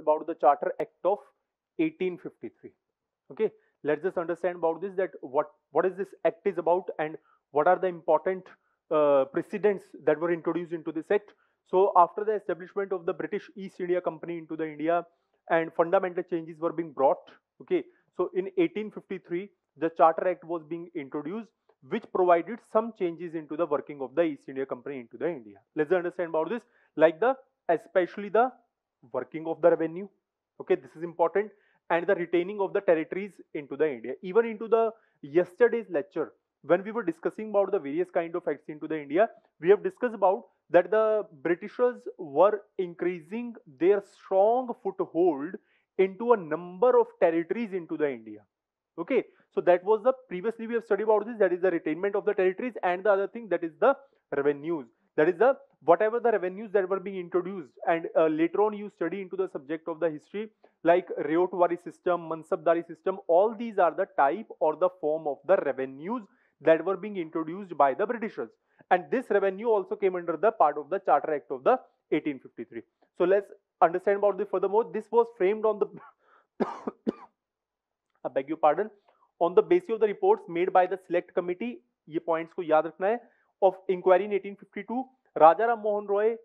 about the Charter Act of 1853. Okay, let's just understand about this, that what is this act is about and what are the important precedents that were introduced into this act. So after the establishment of the British East India Company into the India, and fundamental changes were being brought. Okay, so in 1853 the Charter Act was being introduced, which provided some changes into the working of the East India Company into the India. Let's understand about this, like especially the working of the revenue. Okay, this is important, and the retaining of the territories into the India. Even into the yesterday's lecture, when we were discussing about the various kind of acts into the India, we have discussed about that the Britishers were increasing their strong foothold into a number of territories into the India. Okay, so that was the previously we have studied about this, that is the retainment of the territories, and the other thing, that is the revenues, that is the whatever the revenues that were being introduced. And later on you study into the subject of the history, like Rayotwari system, Mansabdari system, all these are the type or the form of the revenues that were being introduced by the Britishers, and this revenue also came under the part of the Charter Act of the 1853. So let's understand about this furthermore. This was framed on the I beg your pardon, on the basis of the reports made by the select committee, ये points को याद रखना है, of inquiry in 1852. Raja Ram Mohan Roy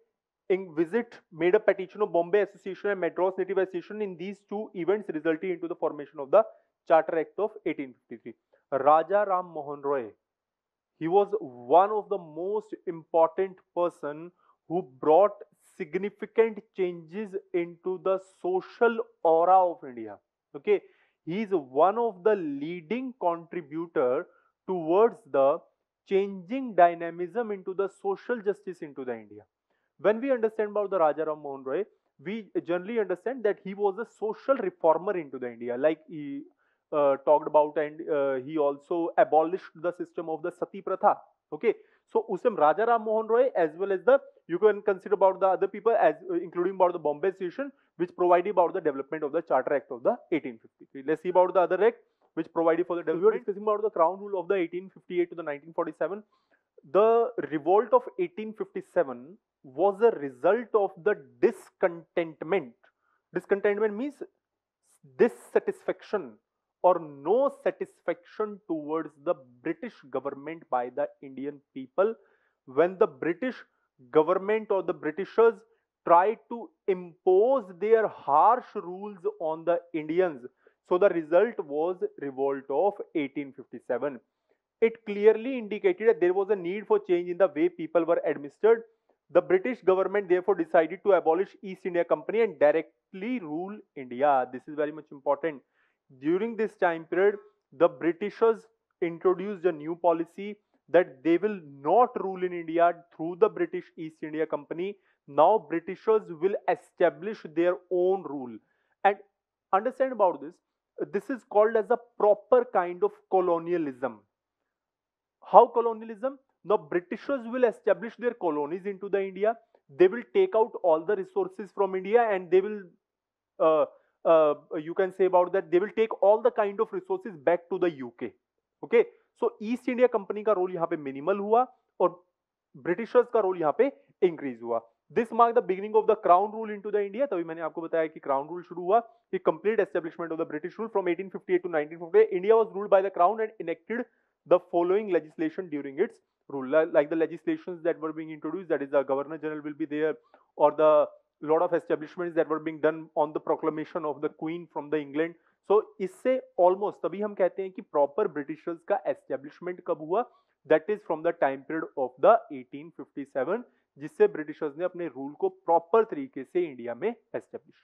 in visit made a petition of Bombay Association and Madras Native Association. In these two events resulted into the formation of the Charter Act of 1853. Raja Ram Mohan Roy, he was one of the most important person who brought significant changes into the social aura of India. Okay, he is one of the leading contributor towards the changing dynamism into the social justice into the India. When we understand about the Raja Ram Mohan Roy, we generally understand that he was a social reformer into the India, like he talked about, and he also abolished the system of the Sati Pratha. Okay, so usam Raja Ram Mohan Roy, as well as the, you can consider about the other people as including about the Bombay Association, which provided about the development of the Charter Act of the 1853. Let's see about the other act which provided for the development. We were discussing about the Crown Rule of the 1858 to the 1947. The revolt of 1857 was a result of the discontentment. Discontentment means dissatisfaction or no satisfaction towards the British government by the Indian people, when the British government or the Britishers tried to impose their harsh rules on the Indians. So the result was revolt of 1857. It clearly indicated that there was a need for change in the way people were administered. The British government therefore decided to abolish East India Company and directly rule India. This is very much important. During this time period, the Britishers introduced a new policy that they will not rule in India through the British East India Company. Now Britishers will establish their own rule. And understand about this, this is called as a proper kind of colonialism. How colonialism? Now Britishers will establish their colonies into the India. They will take out all the resources from India, and they will you can say about that, they will take all the kind of resources back to the UK. Okay, so East India Company का role यहाँ पे minimal हुआ और Britishers का role यहाँ पे increase हुआ. This marked the beginning of the Crown Rule into the India. तभी मैंने आपको बताया कि Crown Rule शुरू हुआ, कि complete establishment of the British rule from 1858 to 1948. India was ruled by the Crown and enacted the following legislation during its rule, like the legislations that were being introduced, that is the Governor General will be there, or the lot of establishments that were being done on the proclamation of the Queen from the England. So इससे almost तभी हम कहते हैं कि proper Britishers का establishment कब हुआ, that is from the time period of the 1857, जिससे Britishers ने अपने rule को proper तरीके से इंडिया में establish